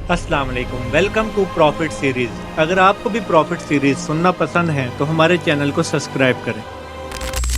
अस्सलाम वालेकुम, welcome to profit series. अगर आपको भी प्रॉफिट सीरीज सुनना पसंद है तो हमारे चैनल को सब्सक्राइब करें।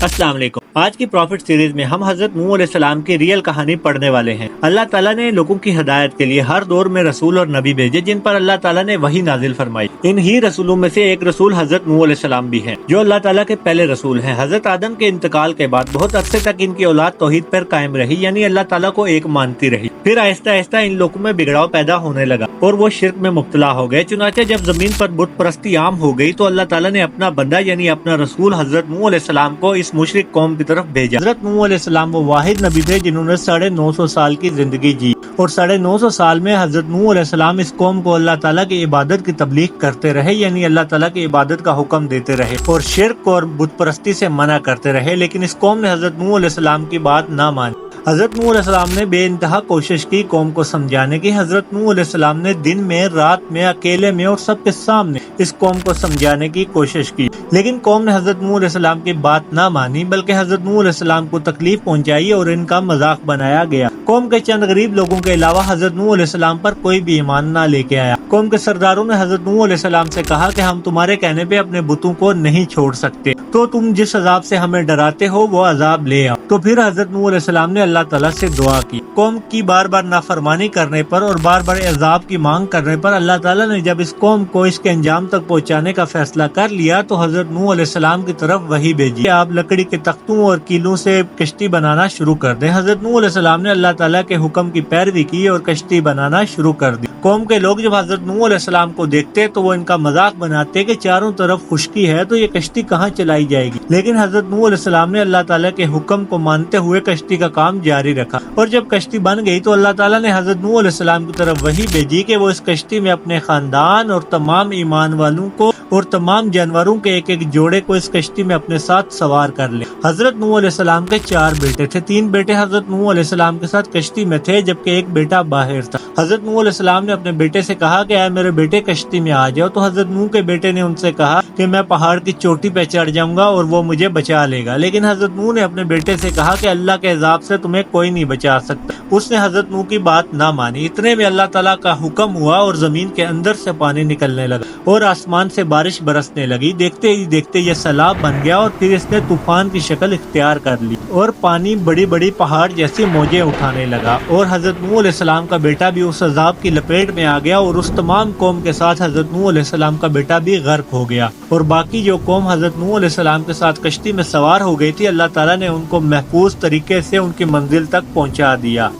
अस्सलाम वालेकुम। आज की प्रॉफिट सीरीज में हम हजरत नूह अलैहिस्सलाम की रियल कहानी पढ़ने वाले हैं। अल्लाह ताला ने लोगों की हिदायत के लिए हर दौर में रसूल और नबी भेजे, जिन पर अल्लाह ताला ने वही नाजिल फरमाई। इन ही रसूलों में से एक रसूल हजरत नूह अलैहिस्सलाम भी हैं, जो अल्लाह ताला के पहले रसूल हैं। हजरत आदम के इंतकाल के बाद बहुत अरसे तक इनकी औलाद तौहीद पर कायम रही, यानी अल्लाह ताला को एक मानती रही। फिर आहिस्ता आहिस्ता इन लोगों में बिगड़ाव पैदा होने लगा और वो शिर्क में मुब्तला हो गए। चुनाचे जब जमीन पर बुत परस्ती आम हो गई तो अल्लाह ताला ने अपना बंदा यानी अपना रसूल हजरत नूह अलैहिस्सलाम को इस मुशरिक कौम की तरफ भेजा। हजरत नूह अलैहिस्सलाम वो वाहिद नबी थे जिन्होंने 950 साल की जिंदगी जी, और 950 साल में हजरत नूह अलैहिस्सलाम इस कौम को अल्लाह ताला की इबादत की तबलीग करते रहे, यानी अल्लाह ताला की इबादत का हुक्म देते रहे और शिर्क और बुत परस्ती से मना करते रहे। लेकिन इस कौम ने हजरत नूह अलैहिस्सलाम की बात ना मानी। हजरत नूह अलैहिस्सलाम ने बेइंतहा कोशिश की कौम को समझाने की। हजरत नूह अलैहिस्सलाम ने दिन में, रात में, अकेले में और सबके सामने इस कौम को समझाने की कोशिश की, लेकिन कौम ने हजरत नूह अलैहिस्सलाम की बात ना मानी, बल्कि हजरत नूह अलैहिस्सलाम को तकलीफ पहुंचाई और इनका मजाक बनाया गया। कौम के चंद गरीब लोगों के अलावा हजरत नूह अलैहिस्सलाम पर कोई भी ईमान ना लेके आया। कौम के सरदारों ने हजरत नूह अलैहिस्सलाम से कहा कि हम तुम्हारे कहने पे अपने बुतों को नहीं छोड़ सकते, तो तुम जिस अजाब से हमें डराते हो वो अजाब ले आओ। तो फिर हजरत नूह अलैहिस्सलाम ने अल्लाह ताला से दुआ की। कौम की बार बार नाफरमानी करने पर और बार बार अजाब की मांग करने पर अल्लाह ताला ने जब इस कौम को इसके अंजाम तक पहुंचाने का फैसला कर लिया तो हजरत नूह अलैहिस्सलाम की तरफ वही भेजी, आप लकड़ी के तख्तों और कीलों से कश्ती बनाना शुरू कर दें। हजरत नूह अलैहिस्सलाम ने अल्लाह ताला के हुक्म की पैरवी की और कश्ती बनाना शुरू कर दी। कौम के लोग जब हजरत नूह अलैहिस्सलाम को देखते तो वो इनका मजाक बनाते कि चारों तरफ खुश्की है तो ये कश्ती कहाँ चलाई जाएगी। लेकिन हजरत नूह अलैहिस्सलाम ने अल्लाह ताला के हुक्म को मानते हुए कश्ती का काम जारी रखा, और जब कश्ती बन गई तो अल्लाह ताला ने हजरत नूह अलैहिस्सलाम की तरफ वही भेजी कि वो इस कश्ती में अपने खानदान और तमाम ईमान वालों को और तमाम जानवरों के एक एक जोड़े को इस कश्ती में अपने साथ सवार कर ले। हजरत नूह अलैहिस्सलाम के 4 बेटे थे। 3 बेटे हजरत नूह अलैहिस्सलाम के साथ कश्ती में थे, जबकि एक बेटा बाहर था। हजरत नूह अलैहिस्सलाम ने अपने बेटे से कहा कि आए मेरे बेटे कश्ती में आ जाओ, तो हजरत नूह के बेटे ने उनसे कहा कि मैं पहाड़ की चोटी पे चढ़ जाऊंगा और वो मुझे बचा लेगा। लेकिन हजरत नूह ने अपने बेटे से कहा कि अल्लाह के अजाब से तुम्हें कोई नहीं बचा सकता। उसने हजरत नूह की बात ना मानी। इतने में अल्लाह ताला का हुक्म हुआ और जमीन के अंदर से पानी निकलने लगा और आसमान से बारिश बरसने लगी। देखते ही देखते ये सैलाब बन गया और फिर इसने तूफान की शक्ल इख्तियार कर ली और पानी बड़ी बड़ी पहाड़ जैसी मौजें उठाने लगा, और हजरत नूह अलैहिस्सलाम का बेटा भी उस अजाब की लपेट में आ गया और उस तमाम कौम के साथ हजरत नूह अलैहिस्सलाम का बेटा भी गर्क हो गया। और बाकी जो कौम हजरत नूह अलैहिस्सलाम के साथ कश्ती में सवार हो गई थी, अल्लाह ताला ने उनको महफूज तरीके से उनकी मंजिल तक पहुंचा दिया।